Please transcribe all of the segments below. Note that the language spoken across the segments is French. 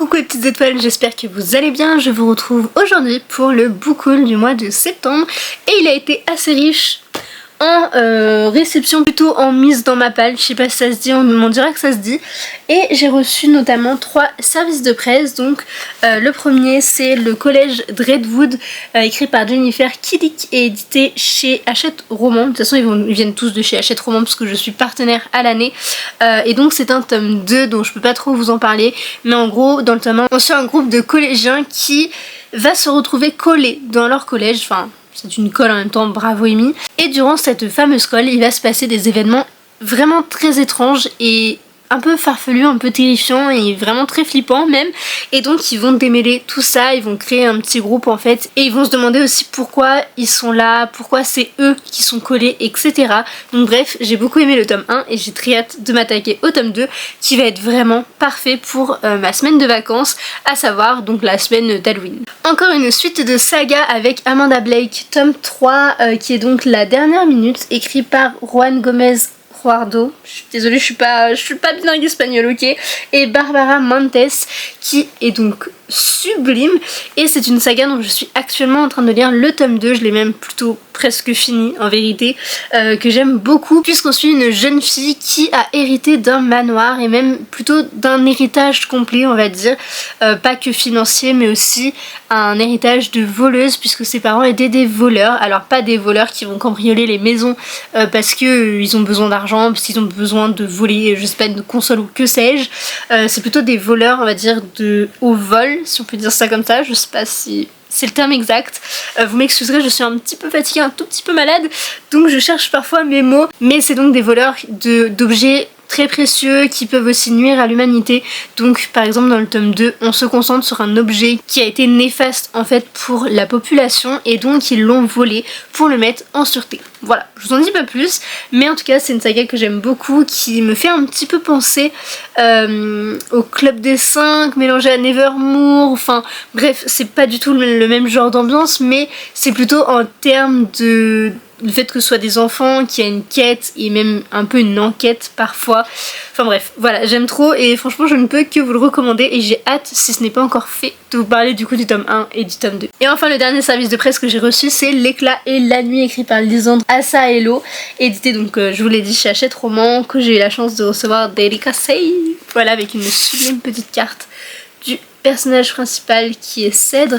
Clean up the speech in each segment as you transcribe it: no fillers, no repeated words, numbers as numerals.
Coucou les petites étoiles, j'espère que vous allez bien. Je vous retrouve aujourd'hui pour le book haul du mois de septembre et il a été assez riche en réception, plutôt en mise dans ma palle. Je sais pas si ça se dit, on m'en dira que ça se dit. Et j'ai reçu notamment 3 services de presse. Donc le premier c'est le collège Dreadwood, écrit par Jennifer Kilic et édité chez Hachette Roman. De toute façon ils viennent tous de chez Hachette Roman parce que je suis partenaire à l'année. Et donc c'est un tome 2 dont je peux pas trop vous en parler. Mais en gros dans le tome 1 on suit un groupe de collégiens qui va se retrouver collés dans leur collège. Enfin, c'est une colle en même temps, bravo Amy. Et durant cette fameuse colle, il va se passer des événements vraiment très étranges et un peu farfelus, un peu terrifiants et vraiment très flippants même. Et donc ils vont démêler tout ça, ils vont créer un petit groupe en fait. Et ils vont se demander aussi pourquoi ils sont là, pourquoi c'est eux qui sont collés, etc. Donc bref, j'ai beaucoup aimé le tome 1 et j'ai très hâte de m'attaquer au tome 2 qui va être vraiment parfait pour ma semaine de vacances, à savoir donc la semaine d'Halloween. Encore une suite de saga avec Amanda Blake, tome 3 qui est donc la dernière minute, écrit par Juan Gomez Guardo. Je suis désolée, je suis pas bilingue espagnol, ok. Et Barbara Montes qui est donc sublime et c'est une saga dont je suis actuellement en train de lire le tome 2, je l'ai même plutôt presque fini en vérité, que j'aime beaucoup puisqu'on suit une jeune fille qui a hérité d'un manoir et même plutôt d'un héritage complet on va dire, pas que financier mais aussi un héritage de voleuse puisque ses parents étaient des voleurs. Alors pas des voleurs qui vont cambrioler les maisons parce que ils ont besoin d'argent, parce qu'ils ont besoin de voler je sais pas une console ou que sais-je, c'est plutôt des voleurs on va dire au vol si on peut dire ça comme ça, je sais pas si c'est le terme exact, vous m'excuserez, je suis un petit peu fatiguée, un tout petit peu malade, donc je cherche parfois mes mots, mais c'est donc des voleurs d'objets très précieux qui peuvent aussi nuire à l'humanité. Donc par exemple dans le tome 2 on se concentre sur un objet qui a été néfaste en fait pour la population et donc ils l'ont volé pour le mettre en sûreté. Voilà, je vous en dis pas plus, mais en tout cas c'est une saga que j'aime beaucoup qui me fait un petit peu penser au Club des 5 mélangé à Nevermore, enfin bref c'est pas du tout le même genre d'ambiance mais c'est plutôt en termes de le fait que ce soit des enfants, qu'il y a une quête et même un peu une enquête parfois. Enfin bref, voilà, j'aime trop et franchement je ne peux que vous le recommander et j'ai hâte, si ce n'est pas encore fait, de vous parler du coup du tome 1 et du tome 2. Et enfin le dernier service de presse que j'ai reçu c'est L'éclat et la nuit, écrit par Lisandre Assaello, édité donc je vous l'ai dit chez Hachette Roman, que j'ai eu la chance de recevoir dédicacée, voilà, avec une sublime petite carte du personnage principal qui est Cèdre.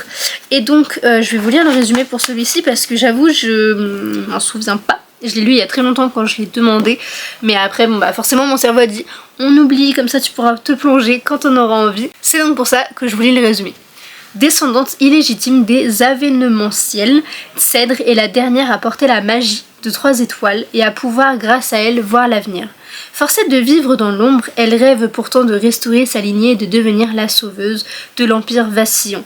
Et donc je vais vous lire le résumé pour celui-ci parce que j'avoue je m'en souviens pas. Je l'ai lu il y a très longtemps quand je l'ai demandé, mais après bon bah forcément mon cerveau a dit on oublie, comme ça tu pourras te plonger quand on aura envie. C'est donc pour ça que je vous lis le résumé. Descendante illégitime des Avènementiels, Cèdre est la dernière à porter la magie de 3 étoiles et à pouvoir grâce à elle voir l'avenir. Forcée de vivre dans l'ombre, elle rêve pourtant de restaurer sa lignée et de devenir la sauveuse de l'empire vacillant.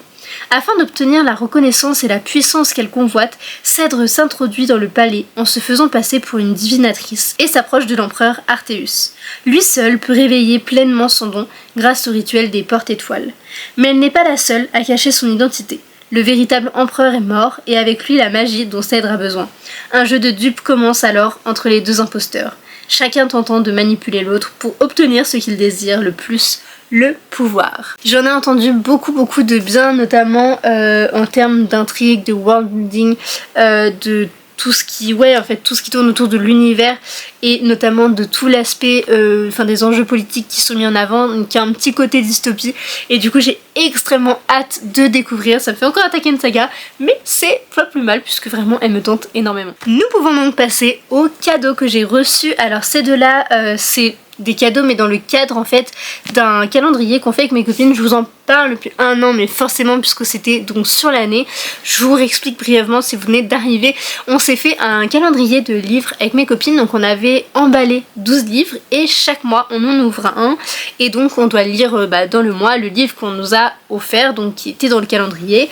Afin d'obtenir la reconnaissance et la puissance qu'elle convoite, Cèdre s'introduit dans le palais en se faisant passer pour une divinatrice et s'approche de l'empereur Arthéus. Lui seul peut réveiller pleinement son don grâce au rituel des porte-étoiles. Mais elle n'est pas la seule à cacher son identité. Le véritable empereur est mort et avec lui la magie dont Cèdre a besoin. Un jeu de dupes commence alors entre les deux imposteurs, chacun tentant de manipuler l'autre pour obtenir ce qu'il désire le plus, le pouvoir. J'en ai entendu beaucoup de bien, notamment en termes d'intrigue, de world building, de tout ce qui, tout ce qui tourne autour de l'univers et notamment de tout l'aspect, des enjeux politiques qui sont mis en avant, donc il y a un petit côté dystopie et du coup j'ai extrêmement hâte de découvrir. Ça me fait encore attaquer une saga, mais c'est pas plus mal puisque vraiment elle me tente énormément. Nous pouvons donc passer aux cadeaux que j'ai reçus. Alors ces deux-là, c'est des cadeaux mais dans le cadre en fait d'un calendrier qu'on fait avec mes copines. Je vous en parle depuis 1 an mais forcément puisque c'était donc sur l'année. Je vous réexplique brièvement si vous venez d'arriver. On s'est fait un calendrier de livres avec mes copines, donc on avait emballé 12 livres et chaque mois on en ouvre un et donc on doit lire dans le mois le livre qu'on nous a offert, donc qui était dans le calendrier.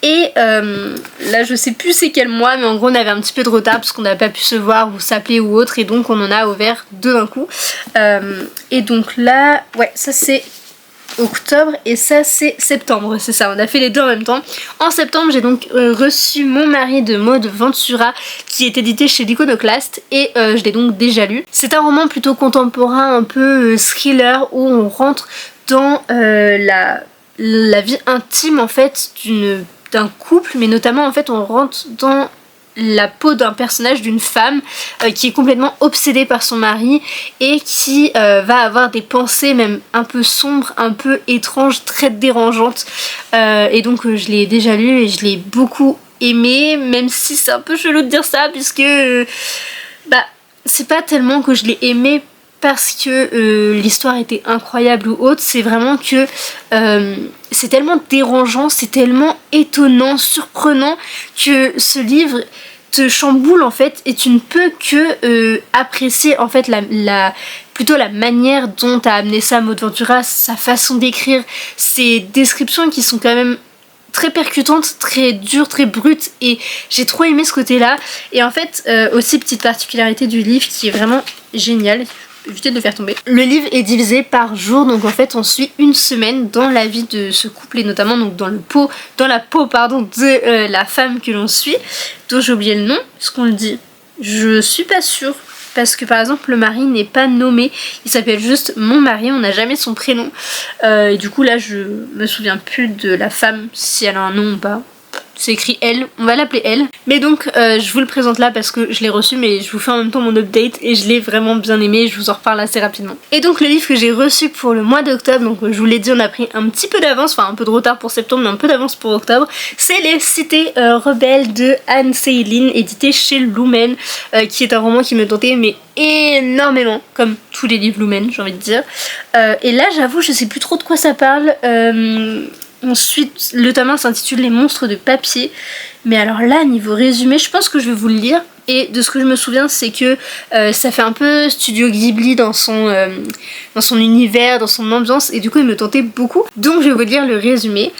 Et là je sais plus c'est quel mois mais en gros on avait un petit peu de retard parce qu'on n'avait pas pu se voir ou s'appeler ou autre et donc on en a ouvert 2 d'un coup. Et donc là, ouais, ça c'est octobre et ça c'est septembre, c'est ça, on a fait les deux en même temps. En septembre j'ai donc reçu Mon mari de Maud Ventura qui est édité chez l'Iconoclaste et je l'ai donc déjà lu. C'est un roman plutôt contemporain, un peu thriller où on rentre dans la la vie intime en fait d'un couple, mais notamment en fait on rentre dans la peau d'un personnage, d'une femme qui est complètement obsédée par son mari et qui va avoir des pensées même un peu sombres, un peu étranges, très dérangeantes. Et donc je l'ai déjà lu et je l'ai beaucoup aimé, même si c'est un peu chelou de dire ça puisque c'est pas tellement que je l'ai aimé parce que l'histoire était incroyable ou autre, c'est vraiment que c'est tellement dérangeant, c'est tellement étonnant, surprenant que ce livre te chamboule en fait et tu ne peux que apprécier en fait plutôt la manière dont a amené ça Maud Ventura, sa façon d'écrire, ses descriptions qui sont quand même très percutantes, très dures, très brutes et j'ai trop aimé ce côté-là. Et en fait aussi petite particularité du livre qui est vraiment géniale, éviter de le faire tomber. Le livre est divisé par jour, donc en fait on suit une semaine dans la vie de ce couple et notamment donc dans la peau de la femme que l'on suit, dont j'ai oublié le nom, est-ce qu'on le dit? Je suis pas sûre. Parce que par exemple le mari n'est pas nommé, il s'appelle juste mon mari, on n'a jamais son prénom. Et du coup là je me souviens plus de la femme, si elle a un nom ou pas. C'est écrit elle, on va l'appeler elle. Mais donc je vous le présente là parce que je l'ai reçu, mais je vous fais en même temps mon update et je l'ai vraiment bien aimé, je vous en reparle assez rapidement. Et donc le livre que j'ai reçu pour le mois d'octobre, donc je vous l'ai dit on a pris un petit peu d'avance, enfin un peu de retard pour septembre mais un peu d'avance pour octobre, c'est Les Cités rebelles de Anne Seilin, édité chez Lumen, qui est un roman qui me tentait mais énormément, comme tous les livres Lumen j'ai envie de dire. Et là j'avoue je sais plus trop de quoi ça parle. Ensuite, le tome 1 s'intitule Les monstres de papier. Mais alors là, niveau résumé, je pense que je vais vous le lire. Et de ce que je me souviens, c'est que ça fait un peu Studio Ghibli dans son univers, dans son ambiance. Et du coup, il me tentait beaucoup. Donc, je vais vous lire le résumé.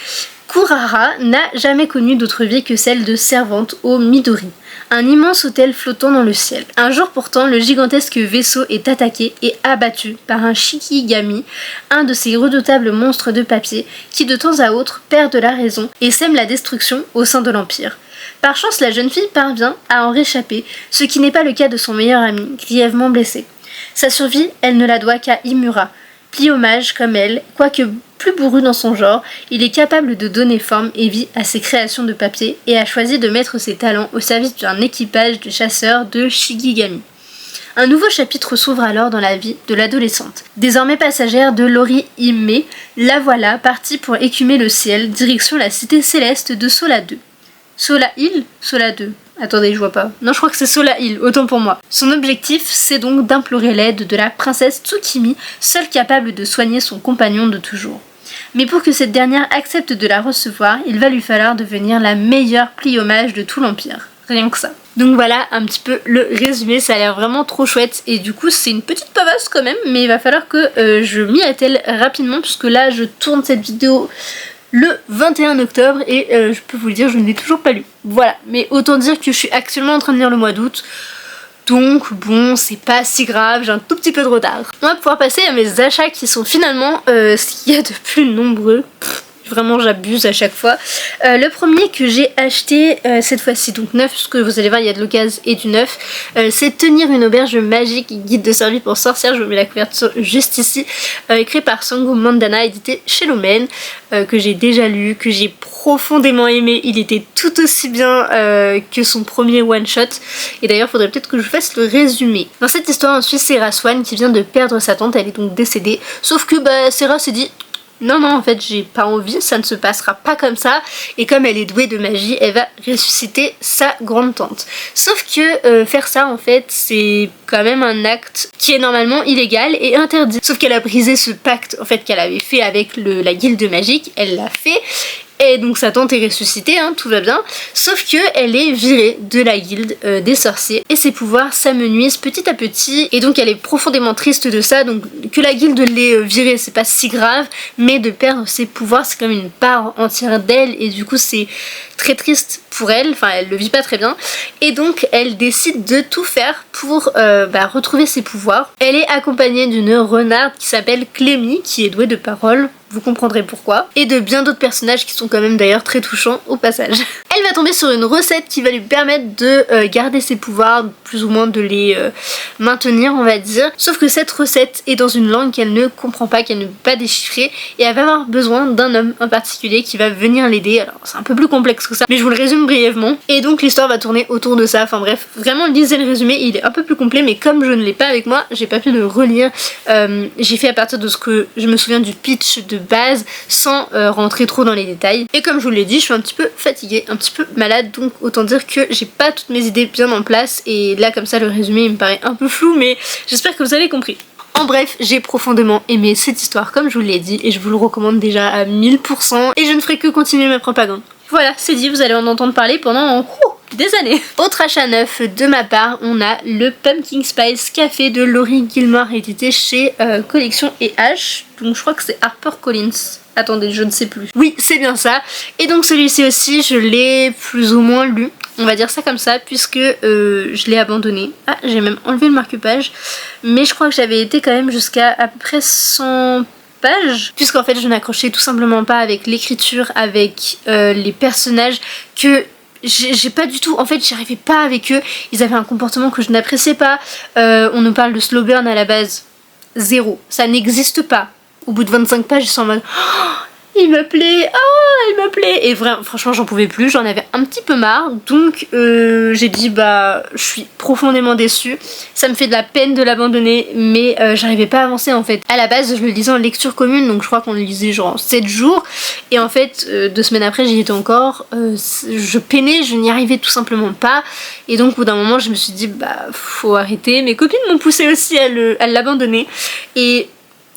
Kurara n'a jamais connu d'autre vie que celle de servante au Midori, un immense hôtel flottant dans le ciel. Un jour pourtant, le gigantesque vaisseau est attaqué et abattu par un Shikigami, un de ces redoutables monstres de papier qui de temps à autre perdent la raison et sèment la destruction au sein de l'Empire. Par chance, la jeune fille parvient à en réchapper, ce qui n'est pas le cas de son meilleur ami, grièvement blessé. Sa survie, elle ne la doit qu'à Imura. Pliomage comme elle, quoique plus bourru dans son genre, il est capable de donner forme et vie à ses créations de papier et a choisi de mettre ses talents au service d'un équipage de chasseurs de Shikigami. Un nouveau chapitre s'ouvre alors dans la vie de l'adolescente. Désormais passagère de Lori Hime, la voilà partie pour écumer le ciel, direction la cité céleste de Sola 2. Sola Hill? Sola 2. Attendez, je vois pas. Non, je crois que c'est Sola Hill, autant pour moi. Son objectif, c'est donc d'implorer l'aide de la princesse Tsukimi, seule capable de soigner son compagnon de toujours. Mais pour que cette dernière accepte de la recevoir, il va lui falloir devenir la meilleure pliomage de tout l'Empire. Rien que ça. Donc voilà un petit peu le résumé, ça a l'air vraiment trop chouette et du coup c'est une petite pavasse quand même, mais il va falloir que je m'y attelle rapidement puisque là je tourne cette vidéo le 21 octobre et je peux vous le dire, je ne l'ai toujours pas lu. Voilà, mais autant dire que je suis actuellement en train de lire le mois d'août. Donc bon, c'est pas si grave, j'ai un tout petit peu de retard. On va pouvoir passer à mes achats qui sont finalement ce qu'il y a de plus nombreux. Vraiment j'abuse à chaque fois. Le premier que j'ai acheté cette fois-ci, donc neuf, parce que vous allez voir il y a de l'occasion et du neuf, c'est Tenir une auberge magique, guide de survie pour sorcières, je vous mets la couverture juste ici, écrit par Sango Mandana, édité chez Lumen, que j'ai déjà lu, que j'ai profondément aimé. Il était tout aussi bien que son premier one shot et d'ailleurs faudrait peut-être que je vous fasse le résumé. Dans cette histoire on suit Sarah Swan qui vient de perdre sa tante, elle est donc décédée, sauf que Sarah s'est dit non, en fait, j'ai pas envie, ça ne se passera pas comme ça. Et comme elle est douée de magie, elle va ressusciter sa grande-tante. Sauf que faire ça, en fait, c'est quand même un acte qui est normalement illégal et interdit. Sauf qu'elle a brisé ce pacte, en fait, qu'elle avait fait avec la guilde magique. Elle l'a fait. Et donc sa tante est ressuscitée, hein, tout va bien. Sauf que elle est virée de la guilde des sorciers et ses pouvoirs s'amenuisent petit à petit. Et donc elle est profondément triste de ça. Donc que la guilde l'ait virée, c'est pas si grave, mais de perdre ses pouvoirs, c'est comme une part entière d'elle. Et du coup c'est très triste pour elle. Enfin, elle le vit pas très bien. Et donc elle décide de tout faire pour retrouver ses pouvoirs. Elle est accompagnée d'une renarde qui s'appelle Clémy, qui est douée de paroles. Vous comprendrez pourquoi. Et de bien d'autres personnages qui sont quand même d'ailleurs très touchants au passage. elle va tomber sur une recette qui va lui permettre de garder ses pouvoirs, plus ou moins de les maintenir on va dire. Sauf que cette recette est dans une langue qu'elle ne comprend pas, qu'elle ne peut pas déchiffrer, et elle va avoir besoin d'un homme en particulier qui va venir l'aider. Alors c'est un peu plus complexe que ça, mais je vous le résume brièvement. Et donc l'histoire va tourner autour de ça, enfin bref, vraiment lisez le résumé, il est un peu plus complet, mais comme je ne l'ai pas avec moi, j'ai pas pu le relire. J'ai fait à partir de ce que je me souviens du pitch de base, sans rentrer trop dans les détails. Et comme je vous l'ai dit, je suis un petit peu fatiguée, un petit peu malade, donc autant dire que j'ai pas toutes mes idées bien en place, et là comme ça le résumé il me paraît un peu flou, mais j'espère que vous avez compris. En bref, j'ai profondément aimé cette histoire comme je vous l'ai dit, et je vous le recommande déjà à 1000%, et je ne ferai que continuer ma propagande. Voilà, c'est dit, vous allez en entendre parler pendant des années. Autre achat neuf de ma part, on a le Pumpkin Spice Café de Laurie Gilmore, édité chez Collection H, donc je crois que c'est HarperCollins. Attendez, je ne sais plus. Oui, c'est bien ça. Et donc celui-ci aussi, je l'ai plus ou moins lu. On va dire ça comme ça, puisque je l'ai abandonné. Ah, j'ai même enlevé le marque-page. Mais je crois que j'avais été quand même jusqu'à à peu près 100 pages. Puisqu'en fait, je n'accrochais tout simplement pas avec l'écriture, avec les personnages, que j'ai pas du tout, en fait j'y arrivais pas avec eux. Ils avaient un comportement que je n'appréciais pas. On nous parle de slow burn à la base. Zéro. Ça n'existe pas. Au bout de 25 pages, ils sont en mode oh, il me plaît, oh, il me plaît. Et vraiment, franchement, j'en pouvais plus, j'en avais un petit peu marre. Donc, j'ai dit, bah, je suis profondément déçue. Ça me fait de la peine de l'abandonner, mais j'arrivais pas à avancer en fait. À la base, je le lisais en lecture commune, donc je crois qu'on le lisait genre 7 jours. Et en fait, 2 semaines après, j'y étais encore. Je peinais, je n'y arrivais tout simplement pas. Et donc, au bout d'un moment, je me suis dit, bah, faut arrêter. Mes copines m'ont poussé aussi à l'abandonner. Et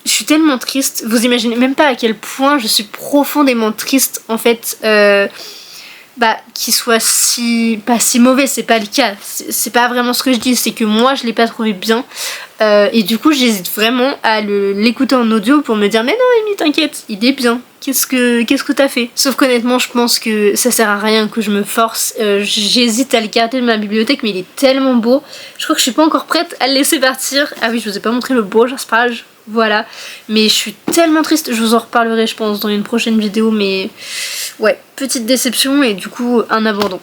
je suis tellement triste, vous imaginez même pas à quel point je suis profondément triste en fait, qu'il soit pas si mauvais, c'est pas le cas, c'est pas vraiment ce que je dis, c'est que moi je l'ai pas trouvé bien, et du coup j'hésite vraiment à l'écouter en audio pour me dire mais non Amy t'inquiète, il est bien, qu'est-ce que t'as fait? Sauf qu'honnêtement je pense que ça sert à rien que je me force, j'hésite à le garder de ma bibliothèque mais il est tellement beau, je crois que je suis pas encore prête à le laisser partir. Ah oui, je vous ai pas montré le beau Jaspage. Voilà, mais je suis tellement triste, je vous en reparlerai je pense dans une prochaine vidéo, mais ouais, petite déception et du coup un abandon.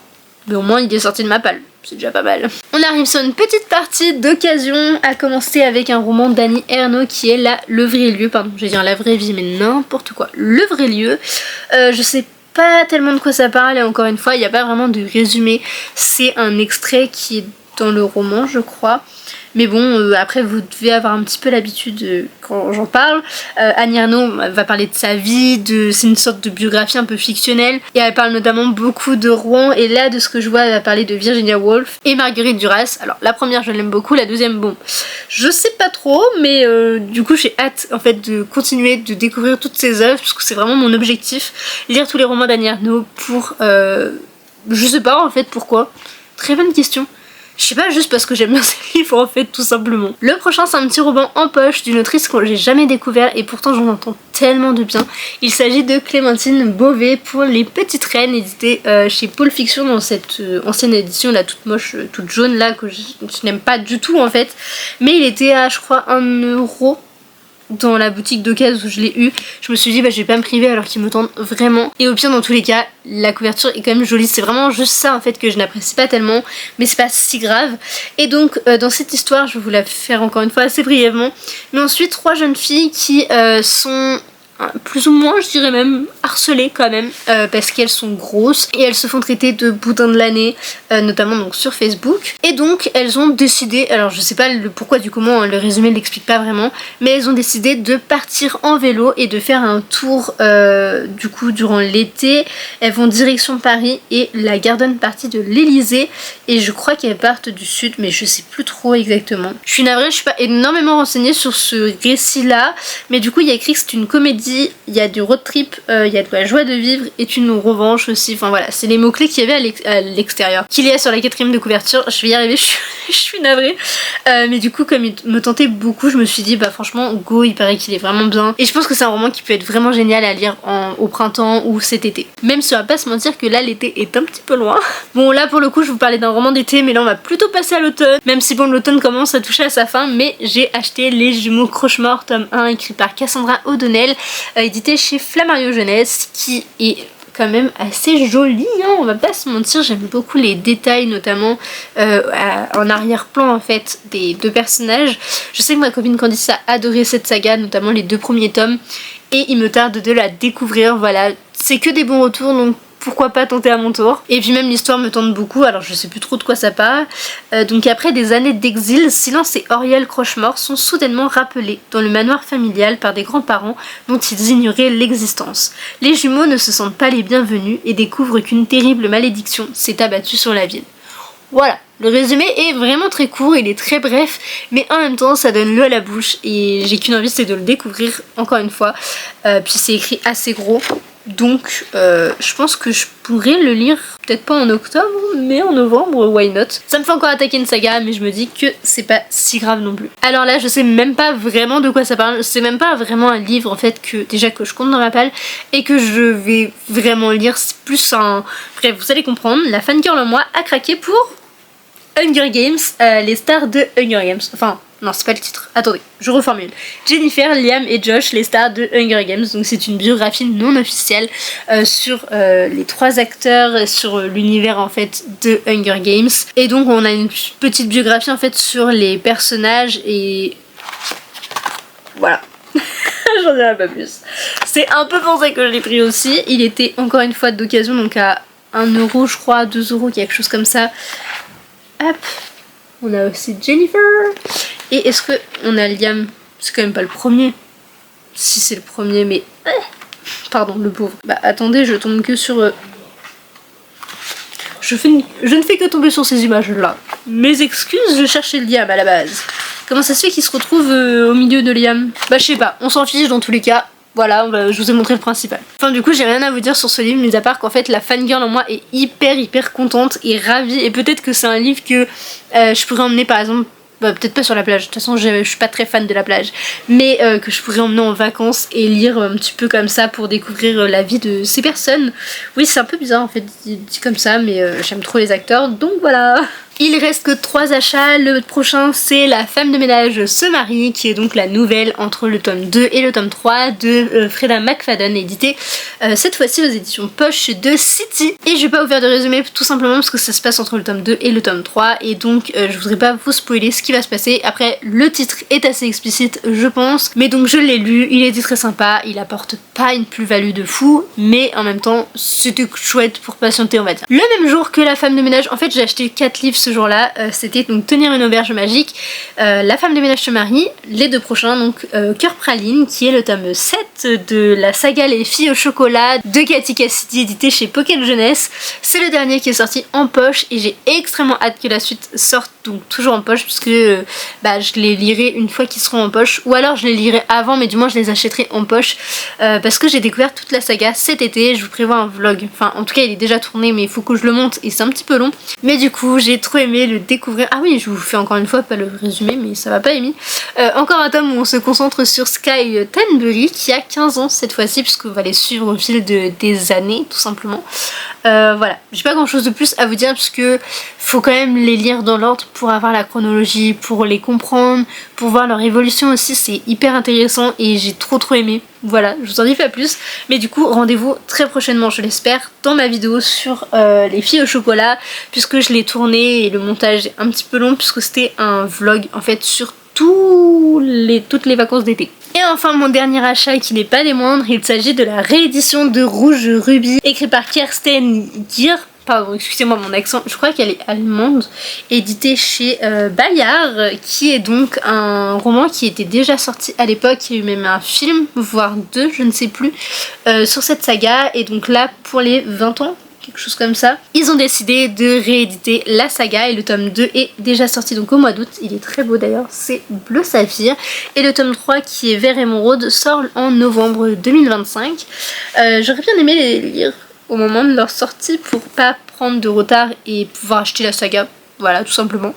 Mais au moins il est sorti de ma palle, c'est déjà pas mal. On arrive sur une petite partie d'occasion, à commencer avec un roman d'Annie Ernaux qui est Le Vrai Lieu, pardon, je vais dire La Vraie Vie mais n'importe quoi, Le Vrai Lieu. Je sais pas tellement de quoi ça parle et encore une fois il n'y a pas vraiment de résumé, c'est un extrait qui est dans le roman je crois. Mais bon, après vous devez avoir un petit peu l'habitude quand j'en parle. Annie Ernaux va parler de sa vie, c'est une sorte de biographie un peu fictionnelle. Et elle parle notamment beaucoup de Rouen. Et là, de ce que je vois, elle va parler de Virginia Woolf et Marguerite Duras. Alors la première, je l'aime beaucoup. La deuxième, bon, je sais pas trop. Mais du coup, j'ai hâte en fait de continuer de découvrir toutes ses œuvres. Parce que c'est vraiment mon objectif. Lire tous les romans d'Annie Ernaux pour... je sais pas en fait pourquoi. Très bonne question. Je sais pas, juste parce que j'aime bien ces livres en fait, tout simplement. Le prochain c'est un petit roman en poche d'une autrice que j'ai jamais découvert et pourtant j'en entends tellement de bien. Il s'agit de Clémentine Beauvais pour Les Petites Reines, édité chez Pôle Fiction dans cette ancienne édition là toute moche, toute jaune là que je n'aime pas du tout en fait. Mais il était à je crois 1€ dans la boutique d'occasion où je l'ai eu. Je me suis dit bah je vais pas me priver alors qu'il me tente vraiment. Et au pire dans tous les cas la couverture est quand même jolie, c'est vraiment juste ça en fait que je n'apprécie pas tellement, mais c'est pas si grave. Et donc dans cette histoire je vais vous la faire encore une fois assez brièvement, mais ensuite 3 jeunes filles qui sont plus ou moins je dirais même harcelées quand même parce qu'elles sont grosses et elles se font traiter de boudin de l'année notamment donc sur Facebook, et donc elles ont décidé, alors je sais pas le pourquoi du comment, hein, le résumé ne l'explique pas vraiment, mais elles ont décidé de partir en vélo et de faire un tour du coup durant l'été. Elles vont direction Paris et la garden party de l'Elysée, et je crois qu'elles partent du sud mais je sais plus trop exactement. Je suis navrée, je suis pas énormément renseignée sur ce récit là, mais du coup il y a écrit que c'est une comédie, il y a du road trip, il y a de la joie de vivre et une revanche aussi, enfin voilà, c'est les mots clés qu'il y avait à l'extérieur, qu'il y a sur la 4ème de couverture. Je vais y arriver, je suis navrée, mais du coup comme il me tentait beaucoup je me suis dit bah franchement go, il paraît qu'il est vraiment bien et je pense que c'est un roman qui peut être vraiment génial à lire au printemps ou cet été, même si on va pas se mentir que là l'été est un petit peu loin. Bon là pour le coup je vous parlais d'un roman d'été, mais là on va plutôt passer à l'automne, même si bon l'automne commence à toucher à sa fin, mais j'ai acheté Les Jumeaux Croche-Mort tome 1 écrit par Cassandra O'Donnell, édité chez Flammarion Jeunesse, qui est quand même assez joli, hein, on va pas se mentir. J'aime beaucoup les détails, notamment en arrière-plan en fait des deux personnages. Je sais que ma copine Candice a adoré cette saga, notamment les 2 premiers tomes, et il me tarde de la découvrir. Voilà, c'est que des bons retours, donc pourquoi pas tenter à mon tour. Et puis même l'histoire me tente beaucoup, alors je sais plus trop de quoi ça parle. Donc après des années d'exil, Silence et Auriel Crochemort sont soudainement rappelés dans le manoir familial par des grands-parents dont ils ignoraient l'existence. Les jumeaux ne se sentent pas les bienvenus et découvrent qu'une terrible malédiction s'est abattue sur la ville. Voilà, le résumé est vraiment très court, il est très bref, mais en même temps ça donne l'eau à la bouche et j'ai qu'une envie, c'est de le découvrir encore une fois. Puis c'est écrit assez gros. Donc je pense que je pourrais le lire, peut-être pas en octobre, mais en novembre, why not. Ça me fait encore attaquer une saga, mais je me dis que c'est pas si grave non plus. Alors là, je sais même pas vraiment de quoi ça parle, c'est même pas vraiment un livre en fait que déjà que je compte dans ma palle et que je vais vraiment lire, c'est plus un... Bref, vous allez comprendre, la fangirl en moi a craqué pour Hunger Games, les stars de Hunger Games, enfin... Non, c'est pas le titre. Attendez, je reformule. Jennifer, Liam et Josh, les stars de Hunger Games. Donc c'est une biographie non officielle sur les 3 acteurs, sur l'univers en fait de Hunger Games. Et donc on a une petite biographie en fait sur les personnages et voilà. J'en dirai pas plus. C'est un peu pour ça que je l'ai pris aussi. Il était encore une fois d'occasion, donc à 1€, je crois, 2€, quelque chose comme ça. Hop. On a aussi Jennifer. Et est-ce que on a Liam? C'est quand même pas le premier. Si c'est le premier, mais... Pardon, le pauvre. Bah attendez, je tombe que sur... Je ne fais que tomber sur ces images-là. Mes excuses, je cherchais Liam à la base. Comment ça se fait qu'il se retrouve au milieu de Liam? Bah je sais pas, on s'en fiche dans tous les cas. Voilà, je vous ai montré le principal. Enfin du coup j'ai rien à vous dire sur ce livre, mis à part qu'en fait la fangirl en moi est hyper contente et ravie. Et peut-être que c'est un livre que je pourrais emmener par exemple, peut-être pas sur la plage, de toute façon je suis pas très fan de la plage, mais que je pourrais emmener en vacances et lire un petit peu comme ça pour découvrir la vie de ces personnes. Oui, c'est un peu bizarre en fait dit comme ça, mais j'aime trop les acteurs, donc voilà. Il reste que 3 achats. Le prochain c'est La femme de ménage se marie, qui est donc la nouvelle entre le tome 2 et le tome 3 de Freda McFadden, édité cette fois-ci aux éditions Poche de City. Et je vais pas vous faire de résumé tout simplement parce que ça se passe entre le tome 2 et le tome 3 et donc je voudrais pas vous spoiler ce qui va se passer. Après le titre est assez explicite je pense, mais donc je l'ai lu, il était très sympa, il apporte pas une plus-value de fou, mais en même temps c'était chouette pour patienter on va dire. Le même jour que La femme de ménage, en fait j'ai acheté 4 livres ce jour-là, c'était donc Tenir une auberge magique, La femme de ménage se marie, les 2 prochains donc Cœur praline qui est le tome 7 de la saga Les filles au chocolat de Cathy Cassidy édité chez Pocket Jeunesse. C'est le dernier qui est sorti en poche et j'ai extrêmement hâte que la suite sorte, donc toujours en poche puisque je les lirai une fois qu'ils seront en poche, ou alors je les lirai avant mais du moins je les achèterai en poche parce que j'ai découvert toute la saga cet été. Je vous prévois un vlog, enfin en tout cas il est déjà tourné mais il faut que je le monte et c'est un petit peu long, mais du coup j'ai trop aimé le découvrir. Ah oui, je vous fais encore une fois pas le résumé mais ça va pas Amy. Encore un tome où on se concentre sur Sky Tanbury qui a 15 ans cette fois-ci puisqu'on va les suivre au fil des années tout simplement. Voilà, j'ai pas grand chose de plus à vous dire puisque faut quand même les lire dans l'ordre pour avoir la chronologie, pour les comprendre, pour voir leur évolution aussi, c'est hyper intéressant et j'ai trop aimé. Voilà, je vous en dis pas plus, mais du coup rendez-vous très prochainement je l'espère dans ma vidéo sur les filles au chocolat puisque je l'ai tourné et le montage est un petit peu long puisque c'était un vlog en fait sur toutes les vacances d'été. Et enfin mon dernier achat qui n'est pas des moindres, il s'agit de la réédition de Rouge Rubis écrit par Kirsten Gier. Pardon, excusez-moi mon accent, je crois qu'elle est allemande, éditée chez Bayard, qui est donc un roman qui était déjà sorti à l'époque, il y a eu même un film, voire 2, je ne sais plus, sur cette saga, et donc là pour les 20 ans, quelque chose comme ça, ils ont décidé de rééditer la saga et le tome 2 est déjà sorti donc au mois d'août, il est très beau d'ailleurs, c'est bleu saphir, et le tome 3 qui est vert émeraude sort en novembre 2025. J'aurais bien aimé les lire au moment de leur sortie pour pas prendre de retard et pouvoir acheter la saga, voilà tout simplement,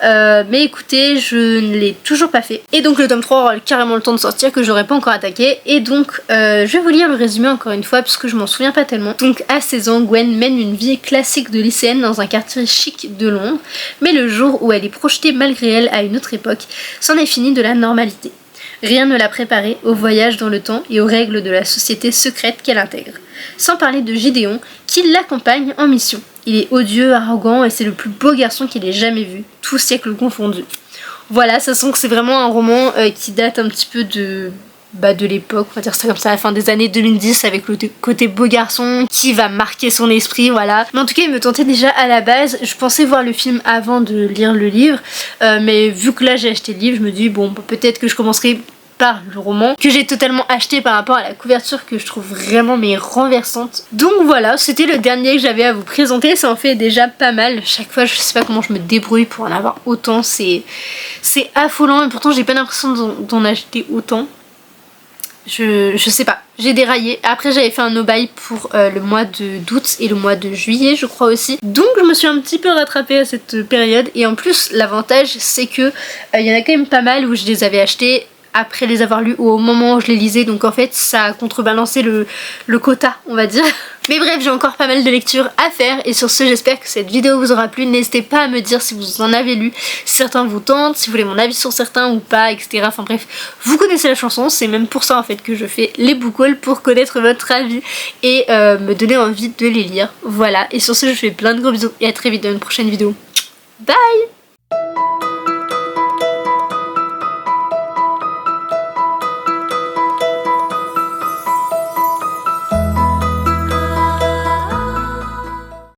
mais écoutez je ne l'ai toujours pas fait et donc le tome 3 aura carrément le temps de sortir que j'aurais pas encore attaqué et donc je vais vous lire le résumé encore une fois puisque je m'en souviens pas tellement. Donc à 16 ans Gwen mène une vie classique de lycéenne dans un quartier chic de Londres, mais le jour où elle est projetée malgré elle à une autre époque, c'en est fini de la normalité. Rien ne l'a préparée au voyage dans le temps et aux règles de la société secrète qu'elle intègre. Sans parler de Gédéon, qui l'accompagne en mission. Il est odieux, arrogant et c'est le plus beau garçon qu'il ait jamais vu, tout siècle confondu. Voilà, ça sent que c'est vraiment un roman qui date un petit peu de l'époque, on va dire ça comme ça, à la fin des années 2010, avec le côté beau garçon qui va marquer son esprit, voilà. Mais en tout cas, il me tentait déjà à la base. Je pensais voir le film avant de lire le livre, mais vu que là j'ai acheté le livre, je me dis bon, peut-être que je commencerai par le roman, que j'ai totalement acheté par rapport à la couverture que je trouve vraiment mais renversante. Donc voilà, c'était le dernier que j'avais à vous présenter, ça en fait déjà pas mal. Chaque fois, je sais pas comment je me débrouille pour en avoir autant, c'est affolant, et pourtant j'ai pas l'impression d'en acheter autant. Je sais pas, j'ai déraillé. Après j'avais fait un no-buy pour le mois d'août et le mois de juillet je crois aussi. Donc je me suis un petit peu rattrapée à cette période. Et en plus l'avantage c'est que il y en a quand même pas mal où je les avais achetés après les avoir lus ou au moment où je les lisais. Donc en fait ça a contrebalancé le quota on va dire. Mais bref, j'ai encore pas mal de lectures à faire et sur ce j'espère que cette vidéo vous aura plu. N'hésitez pas à me dire si vous en avez lu, si certains vous tentent, si vous voulez mon avis sur certains ou pas, etc. Enfin bref, vous connaissez la chanson, c'est même pour ça en fait que je fais les book hauls, pour connaître votre avis et me donner envie de les lire. Voilà, et sur ce je vous fais plein de gros bisous et à très vite dans une prochaine vidéo. Bye!